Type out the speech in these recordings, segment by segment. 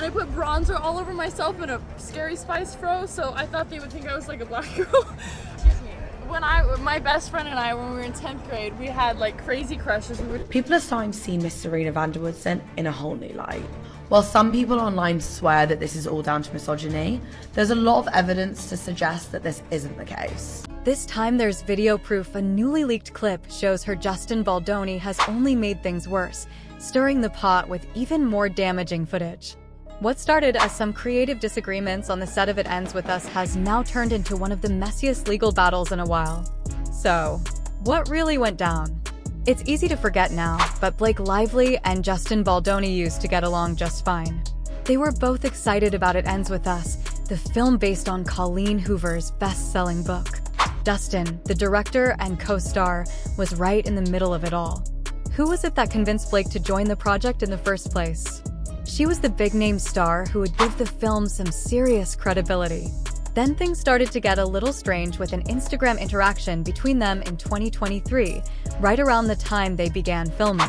and I put bronzer all over myself in a Scary Spice fro, so I thought they would think I was like a black girl. Excuse me. My best friend and I, when we were in 10th grade, we had like crazy crushes. People are starting to see Miss Serena van der Woodsen in a whole new light. While some people online swear that this is all down to misogyny, there's a lot of evidence to suggest that this isn't the case. This time there's video proof a newly leaked clip shows her Justin Baldoni has only made things worse, stirring the pot with even more damaging footage. What started as some creative disagreements on the set of It Ends With Us has now turned into one of the messiest legal battles in a while. So, what really went down? It's easy to forget now, but Blake Lively and Justin Baldoni used to get along just fine. They were both excited about It Ends With Us, the film based on Colleen Hoover's best-selling book. Justin, the director and co-star, was right in the middle of it all. Who was it that convinced Blake to join the project in the first place? She was the big-name star who would give the film some serious credibility. Then things started to get a little strange with an Instagram interaction between them in 2023, right around the time they began filming.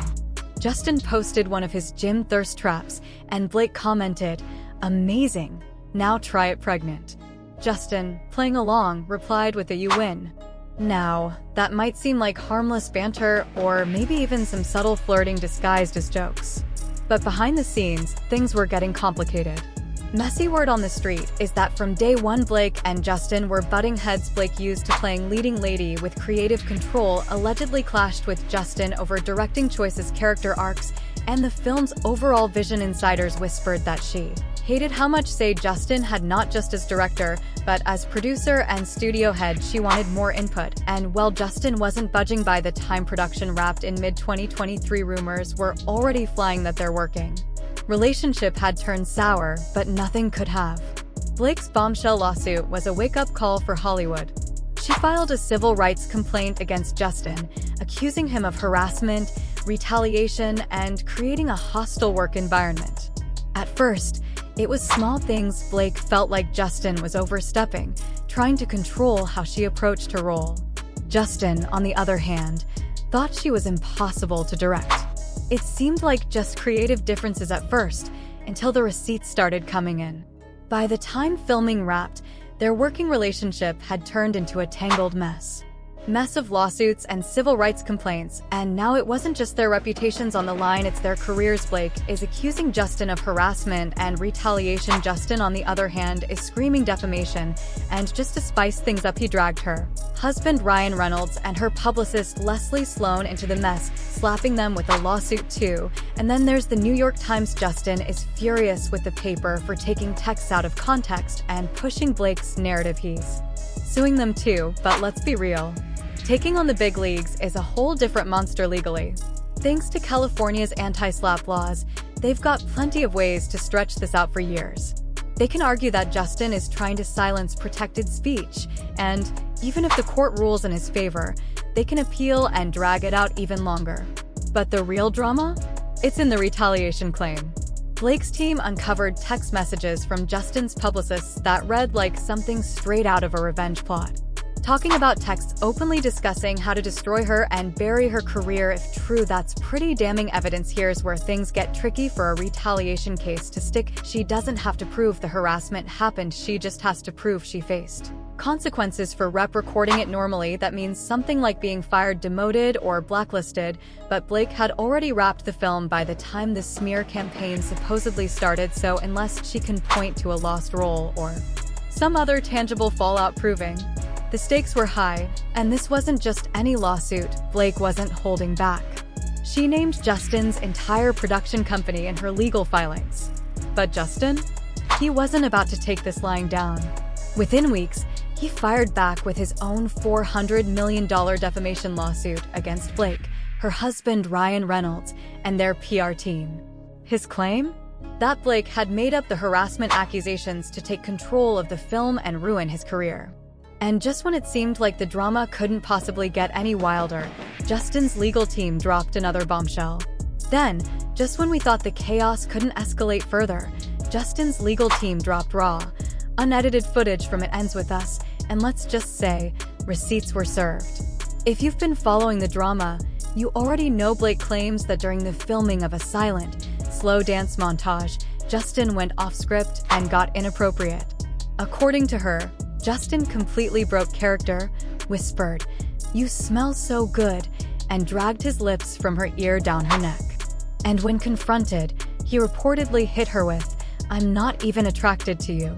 Justin posted one of his gym thirst traps, and Blake commented, "Amazing, now try it pregnant." Justin, playing along, replied with a "You win." Now, that might seem like harmless banter or maybe even some subtle flirting disguised as jokes. But behind the scenes, things were getting complicated. Messy word on the street is that from day one Blake and Justin were butting heads. Blake used to playing leading lady with creative control allegedly clashed with Justin over directing choices, character arcs, and the film's overall vision. Insiders whispered that she hated how much say Justin had not just as director, but as producer and studio head. She wanted more input, and while Justin wasn't budging by the time production wrapped in mid-2023, rumors were already flying that their working relationship had turned sour, but nothing could have. Blake's bombshell lawsuit was a wake-up call for Hollywood. She filed a civil rights complaint against Justin, accusing him of harassment, retaliation, and creating a hostile work environment. At first, it was small things. Blake felt like Justin was overstepping, trying to control how she approached her role. Justin, on the other hand, thought she was impossible to direct. It seemed like just creative differences at first, until the receipts started coming in. By the time filming wrapped, their working relationship had turned into a tangled mess of lawsuits and civil rights complaints, and now it wasn't just their reputations on the line, it's their careers. Blake is accusing Justin of harassment and retaliation. Justin, on the other hand, is screaming defamation, and just to spice things up, he dragged her husband Ryan Reynolds and her publicist Leslie Sloan into the mess, slapping them with a lawsuit too. And then there's the New York Times. Justin is furious with the paper for taking texts out of context and pushing Blake's narrative. He's suing them too, but let's be real. Taking on the big leagues is a whole different monster legally. Thanks to California's anti-slap laws, they've got plenty of ways to stretch this out for years. They can argue that Justin is trying to silence protected speech, and even if the court rules in his favor, they can appeal and drag it out even longer. But the real drama? It's in the retaliation claim. Blake's team uncovered text messages from Justin's publicists that read like something straight out of a revenge plot. Talking about texts openly discussing how to destroy her and bury her career. If true, that's pretty damning evidence. Here's where things get tricky. For a retaliation case to stick, she doesn't have to prove the harassment happened, she just has to prove she faced consequences for recording it. Normally, that means something like being fired, demoted, or blacklisted, but Blake had already wrapped the film by the time the smear campaign supposedly started, so unless she can point to a lost role or some other tangible fallout proving the stakes were high, and this wasn't just any lawsuit. Blake wasn't holding back. She named Justin's entire production company in her legal filings. But Justin? He wasn't about to take this lying down. Within weeks, he fired back with his own $400 million defamation lawsuit against Blake, her husband Ryan Reynolds, and their PR team. His claim? That Blake had made up the harassment accusations to take control of the film and ruin his career. And just when it seemed like the drama couldn't possibly get any wilder, Justin's legal team dropped another bombshell. Then, just when we thought the chaos couldn't escalate further, Justin's legal team dropped raw, unedited footage from It Ends With Us, and let's just say, receipts were served. If you've been following the drama, you already know Blake claims that during the filming of a silent, slow dance montage, Justin went off script and got inappropriate. According to her, Justin completely broke character, whispered, "You smell so good," and dragged his lips from her ear down her neck. And when confronted, he reportedly hit her with, "I'm not even attracted to you."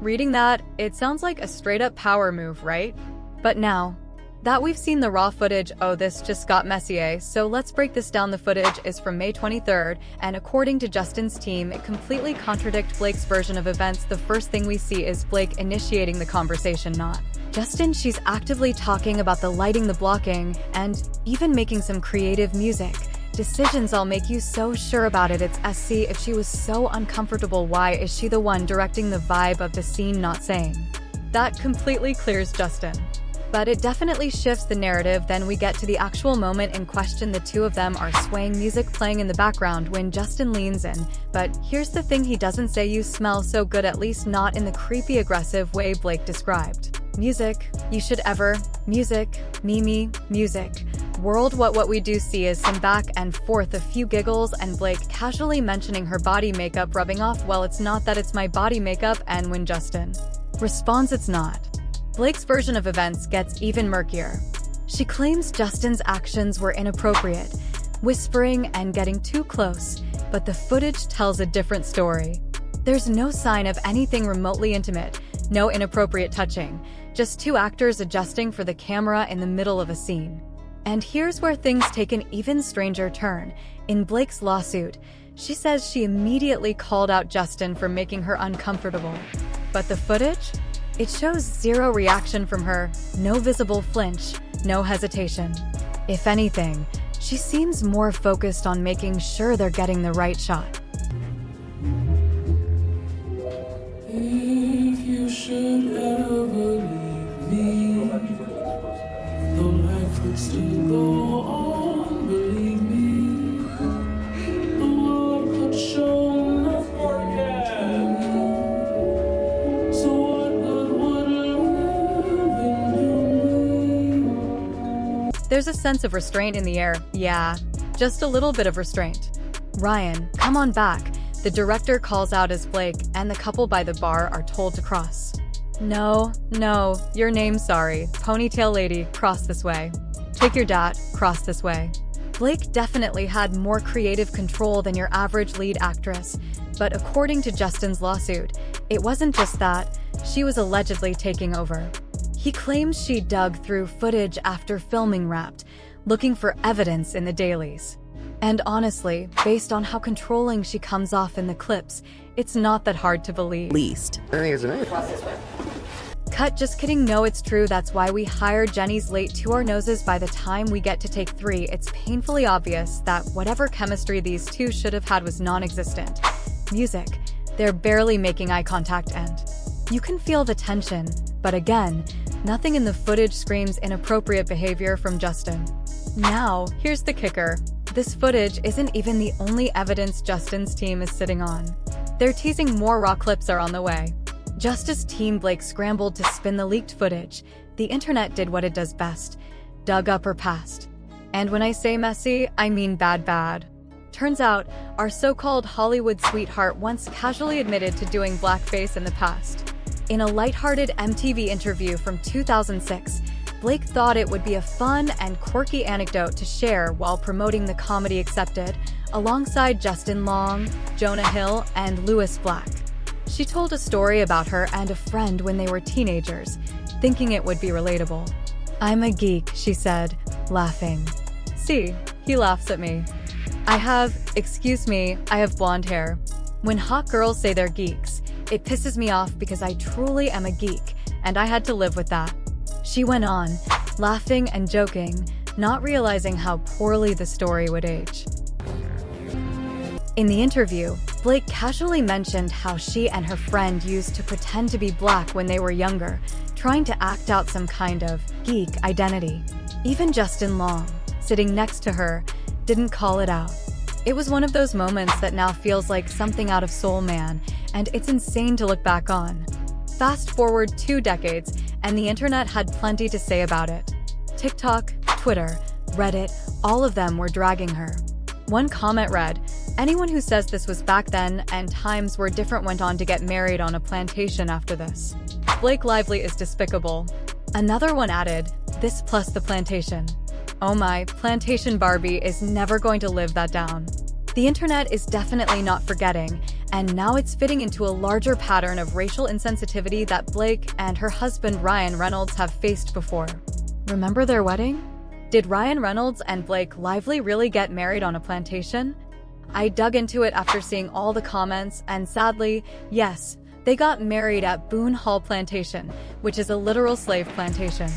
Reading that, it sounds like a straight-up power move, right? But now that we've seen the raw footage, this just got messy, so let's break this down. The footage is from May 23rd, and according to Justin's team, it completely contradicts Blake's version of events. The first thing we see is Blake initiating the conversation, not Justin. She's actively talking about the lighting, the blocking, and even making some creative music. Decisions all make you so sure about it. It's SC. If she was so uncomfortable, why is she the one directing the vibe of the scene, not saying? That completely clears Justin. But it definitely shifts the narrative. Then we get to the actual moment in question. The two of them are swaying, music playing in the background when Justin leans in. But here's the thing, he doesn't say "you smell so good," at least not in the creepy aggressive way Blake described. Music, "you should ever," music, "Mimi," music. World. What we do see is some back and forth, a few giggles, and Blake casually mentioning her body makeup rubbing off. "Well, it's not that, it's my body makeup." And when Justin responds it's not, Blake's version of events gets even murkier. She claims Justin's actions were inappropriate, whispering and getting too close, but the footage tells a different story. There's no sign of anything remotely intimate, no inappropriate touching, just two actors adjusting for the camera in the middle of a scene. And here's where things take an even stranger turn. In Blake's lawsuit, she says she immediately called out Justin for making her uncomfortable. But the footage? It shows zero reaction from her, no visible flinch, no hesitation. If anything, she seems more focused on making sure they're getting the right shot. If you should ever leave me, the life would still go on, believe me. The world could show nothing to me. So what good would living do me? There's a sense of restraint in the air. Yeah, just a little bit of restraint. "Ryan, come on back," the director calls out as Blake and the couple by the bar are told to cross. No, your name, sorry. Ponytail lady, cross this way. Take your dad, cross this way. Blake definitely had more creative control than your average lead actress, but according to Justin's lawsuit, it wasn't just that, she was allegedly taking over. He claims she dug through footage after filming wrapped, looking for evidence in the dailies. And honestly, based on how controlling she comes off in the clips, it's not that hard to believe. Least. I think it's amazing. Cut, just kidding, no, it's true. That's why we hired Jenny's late to our noses. By the time we get to take 3, it's painfully obvious that whatever chemistry these two should have had was non-existent. Music, they're barely making eye contact and you can feel the tension, but again, nothing in the footage screams inappropriate behavior from Justin. Now, here's the kicker. This footage isn't even the only evidence Justin's team is sitting on. They're teasing more raw clips are on the way. Just as Team Blake scrambled to spin the leaked footage, the internet did what it does best, dug up her past. And when I say messy, I mean bad. Turns out, our so-called Hollywood sweetheart once casually admitted to doing blackface in the past. In a lighthearted MTV interview from 2006, Blake thought it would be a fun and quirky anecdote to share while promoting the comedy Accepted, alongside Justin Long, Jonah Hill, and Louis Black. She told a story about her and a friend when they were teenagers, thinking it would be relatable. "I'm a geek," she said, laughing. See, he laughs at me. I have blonde hair. When hot girls say they're geeks, it pisses me off because I truly am a geek, and I had to live with that. She went on, laughing and joking, not realizing how poorly the story would age. In the interview, Blake casually mentioned how she and her friend used to pretend to be black when they were younger, trying to act out some kind of geek identity. Even Justin Long, sitting next to her, didn't call it out. It was one of those moments that now feels like something out of Soul Man, and it's insane to look back on. Fast forward 2 decades, and the internet had plenty to say about it. TikTok, Twitter, Reddit, all of them were dragging her. One comment read, Anyone who says this was back then and times were different went on to get married on a plantation after this. Blake Lively is despicable. Another one added, this plus the plantation. Oh my, plantation Barbie is never going to live that down. The internet is definitely not forgetting, and now it's fitting into a larger pattern of racial insensitivity that Blake and her husband Ryan Reynolds have faced before. Remember their wedding? Did Ryan Reynolds and Blake Lively really get married on a plantation? I dug into it after seeing all the comments, and sadly, yes, they got married at Boone Hall Plantation, which is a literal slave plantation.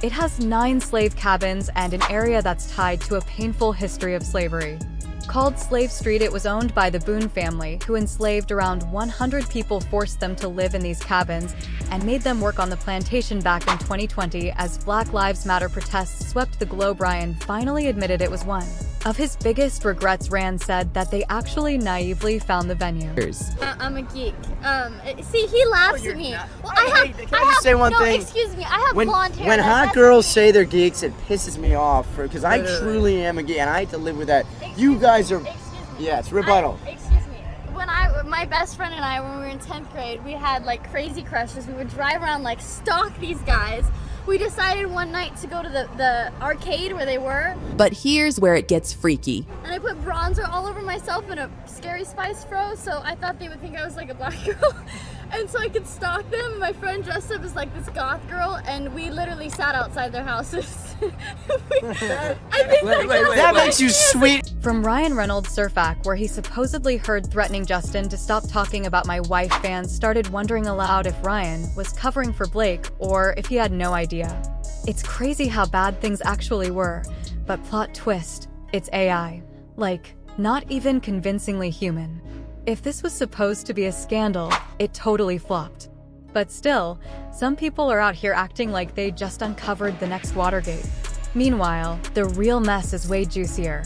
It has 9 slave cabins and an area that's tied to a painful history of slavery. Called Slave Street, it was owned by the Boone family, who enslaved around 100 people, forced them to live in these cabins, and made them work on the plantation back in 2020 as Black Lives Matter protests swept the globe. Ryan finally admitted it was one of his biggest regrets. Rand said that they actually naively found the venue. I'm a geek. See, he laughs at me. Well, I just say one thing? Excuse me, I have blonde hair. When hot girls say they're geeks, it pisses me off because I truly am a geek and I hate to live with that. You guys are. Yeah, it's rebuttal. Excuse me. My best friend and I, when we were in 10th grade, we had like crazy crushes. We would drive around, like stalk these guys. We decided one night to go to the arcade where they were. But here's where it gets freaky. And I put bronzer all over myself in a Scary Spice fro, so I thought they would think I was like a black girl. And so I could stalk them. My friend dressed up as like this goth girl, and we literally sat outside their houses. That makes you sweet. From Ryan Reynolds' Surfac, where he supposedly heard threatening Justin to stop talking about my wife, fans started wondering aloud if Ryan was covering for Blake or if he had no idea. It's crazy how bad things actually were, but plot twist, it's AI. Like, not even convincingly human. If this was supposed to be a scandal, it totally flopped. But still, some people are out here acting like they just uncovered the next Watergate. Meanwhile, the real mess is way juicier.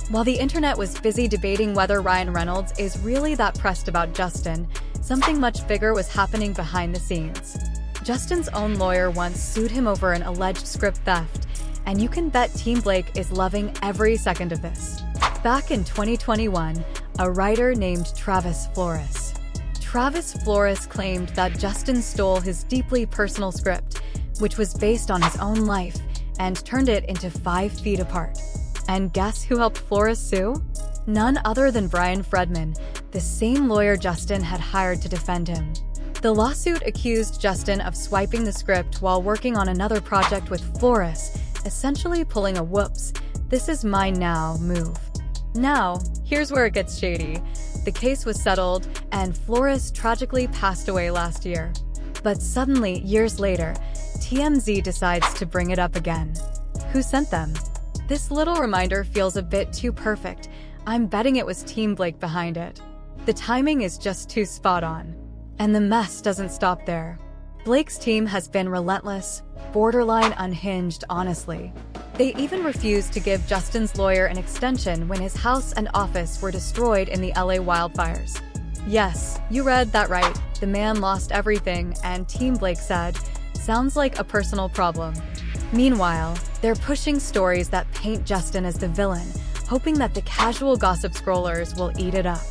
While the internet was busy debating whether Ryan Reynolds is really that pressed about Justin, something much bigger was happening behind the scenes. Justin's own lawyer once sued him over an alleged script theft, and you can bet Team Blake is loving every second of this. Back in 2021, a writer named Travis Flores claimed that Justin stole his deeply personal script, which was based on his own life, and turned it into 5 feet apart. And guess who helped Flores sue? None other than Brian Fredman, the same lawyer Justin had hired to defend him. The lawsuit accused Justin of swiping the script while working on another project with Flores, essentially pulling a whoops, this is mine now move. Now, here's where it gets shady. The case was settled, and Flores tragically passed away last year. But suddenly, years later, TMZ decides to bring it up again. Who sent them? This little reminder feels a bit too perfect. I'm betting it was Team Blake behind it. The timing is just too spot on. And the mess doesn't stop there. Blake's team has been relentless, borderline unhinged, honestly. They even refused to give Justin's lawyer an extension when his house and office were destroyed in the LA wildfires. Yes, you read that right. The man lost everything, and Team Blake said, sounds like a personal problem. Meanwhile, they're pushing stories that paint Justin as the villain, hoping that the casual gossip scrollers will eat it up.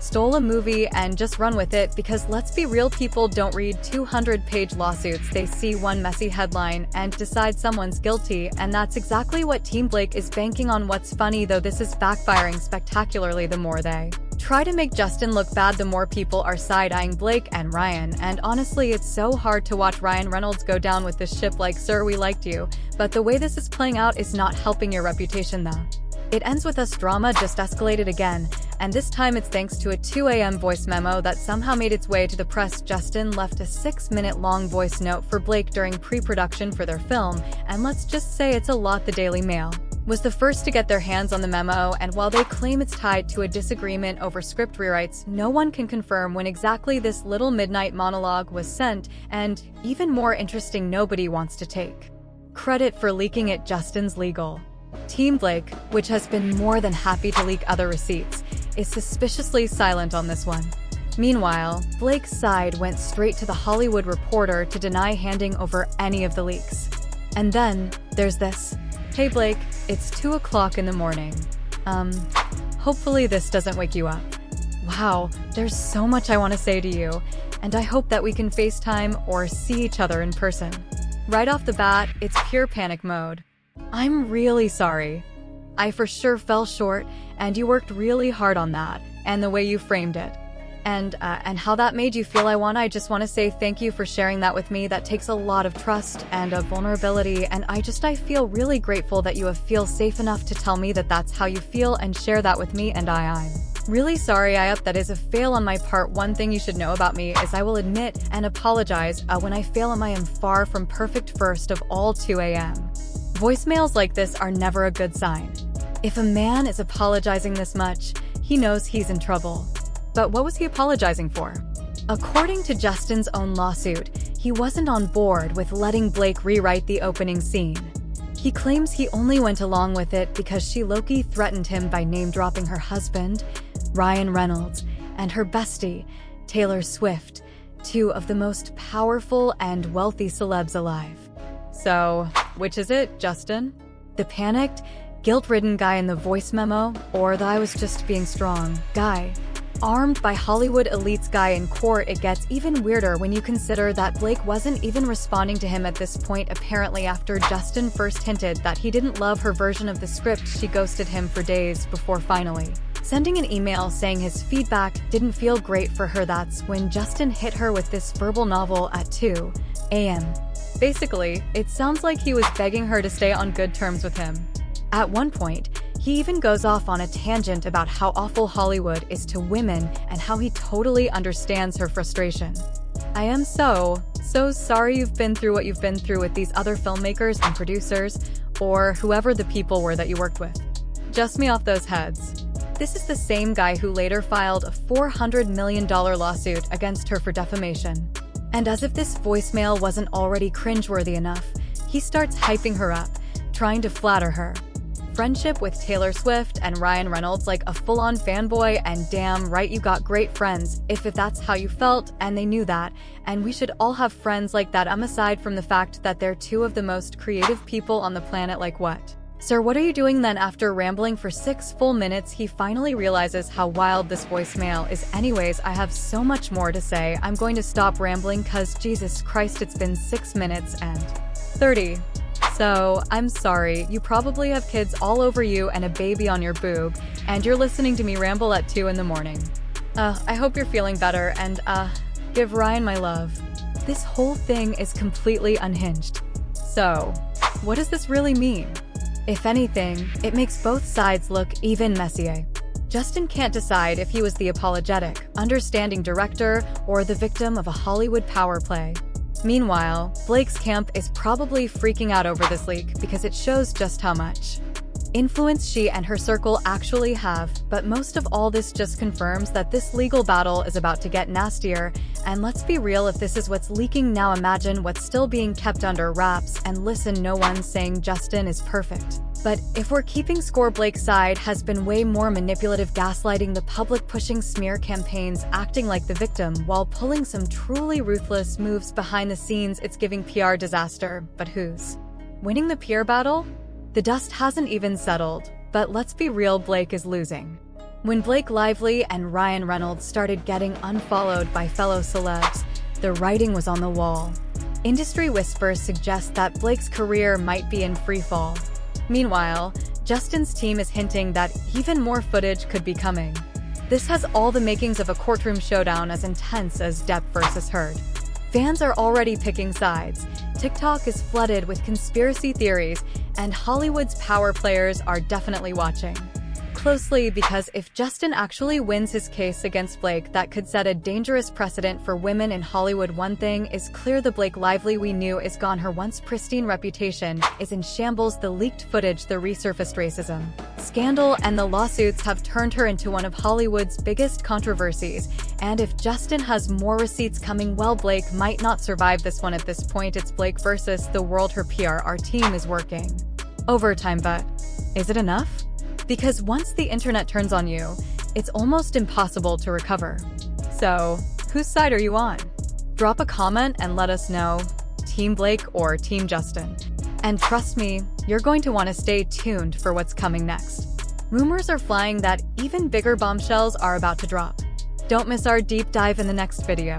Stole a movie and just run with it, because let's be real, people don't read 200-page lawsuits. They see one messy headline and decide someone's guilty, and that's exactly what Team Blake is banking on. What's funny though, this is backfiring spectacularly. The more they try to make Justin look bad, the more people are side-eyeing Blake and Ryan, and honestly, it's so hard to watch Ryan Reynolds go down with this ship. Like, sir, we liked you, but the way this is playing out is not helping your reputation though. It ends with us drama just escalated again, and this time it's thanks to a 2 a.m. voice memo that somehow made its way to the press. Justin left a 6-minute-long voice note for Blake during pre-production for their film, and let's just say it's a lot. The Daily Mail was the first to get their hands on the memo, and while they claim it's tied to a disagreement over script rewrites, no one can confirm when exactly this little midnight monologue was sent, and, even more interesting, nobody wants to take credit for leaking it. Justin's legal Team Blake, which has been more than happy to leak other receipts, is suspiciously silent on this one. Meanwhile, Blake's side went straight to The Hollywood Reporter to deny handing over any of the leaks. And then, there's this. Hey Blake, it's 2 o'clock in the morning. Hopefully this doesn't wake you up. Wow, there's so much I want to say to you, and I hope that we can FaceTime or see each other in person. Right off the bat, it's pure panic mode. I'm really sorry. I for sure fell short, and you worked really hard on that, and the way you framed it. And how that made you feel, I just want to say thank you for sharing that with me. That takes a lot of trust and a vulnerability, and I feel really grateful that you feel safe enough to tell me that that's how you feel and share that with me, and I'm really sorry, that is a fail on my part. One thing you should know about me is I will admit and apologize when I fail, and I am far from perfect first of all 2 a.m. Voicemails like this are never a good sign. If a man is apologizing this much, he knows he's in trouble. But what was he apologizing for? According to Justin's own lawsuit, he wasn't on board with letting Blake rewrite the opening scene. He claims he only went along with it because she low-key threatened him by name-dropping her husband, Ryan Reynolds, and her bestie, Taylor Swift, 2 of the most powerful and wealthy celebs alive. So, which is it, Justin? The panicked, guilt-ridden guy in the voice memo, or the I was just being strong guy? Armed by Hollywood elites guy in court, it gets even weirder when you consider that Blake wasn't even responding to him at this point. Apparently, after Justin first hinted that he didn't love her version of the script, she ghosted him for days before finally sending an email saying his feedback didn't feel great for her. That's when Justin hit her with this verbal novel at 2 a.m. Basically, it sounds like he was begging her to stay on good terms with him. At one point, he even goes off on a tangent about how awful Hollywood is to women and how he totally understands her frustration. I am so sorry you've been through what you've been through with these other filmmakers and producers, or whoever the people were that you worked with. Just me off those heads. This is the same guy who later filed a $400 million lawsuit against her for defamation. And as if this voicemail wasn't already cringeworthy enough, he starts hyping her up, trying to flatter her. Friendship with Taylor Swift and Ryan Reynolds like a full-on fanboy, and damn right you got great friends if that's how you felt, and they knew that, and we should all have friends like that. Aside from the fact that they're 2 of the most creative people on the planet. Like what? Sir, what are you doing then? After rambling for 6 full minutes, he finally realizes how wild this voicemail is. Anyways, I have so much more to say. I'm going to stop rambling cause Jesus Christ, it's been 6 minutes and 30. So, I'm sorry, you probably have kids all over you and a baby on your boob, and you're listening to me ramble at 2 in the morning. I hope you're feeling better, and give Ryan my love. This whole thing is completely unhinged. So, what does this really mean? If anything, it makes both sides look even messier. Justin can't decide if he was the apologetic, understanding director or the victim of a Hollywood power play. Meanwhile, Blake's camp is probably freaking out over this leak because it shows just how much influence she and her circle actually have, but most of all, this just confirms that this legal battle is about to get nastier, and let's be real, if this is what's leaking now, imagine what's still being kept under wraps. And listen, no one's saying Justin is perfect. But if we're keeping score, Blake's side has been way more manipulative, gaslighting the public, pushing smear campaigns, acting like the victim, while pulling some truly ruthless moves behind the scenes. It's giving PR disaster, but who's winning the PR battle? The dust hasn't even settled, but let's be real, Blake is losing. When Blake Lively and Ryan Reynolds started getting unfollowed by fellow celebs, the writing was on the wall. Industry whispers suggest that Blake's career might be in freefall. Meanwhile, Justin's team is hinting that even more footage could be coming. This has all the makings of a courtroom showdown as intense as Depp versus Heard. Fans are already picking sides. TikTok is flooded with conspiracy theories, and Hollywood's power players are definitely watching closely, because if Justin actually wins his case against Blake, that could set a dangerous precedent for women in Hollywood. One thing is clear, the Blake Lively we knew is gone. Her once pristine reputation is in shambles. The leaked footage, the resurfaced racism scandal, and the lawsuits have turned her into one of Hollywood's biggest controversies. And if Justin has more receipts coming, well, Blake might not survive this one. At this point, it's Blake versus the world. Her PR team is working overtime, but is it enough? Because once the internet turns on you, it's almost impossible to recover. So, whose side are you on? Drop a comment and let us know, Team Blake or Team Justin. And trust me, you're going to want to stay tuned for what's coming next. Rumors are flying that even bigger bombshells are about to drop. Don't miss our deep dive in the next video.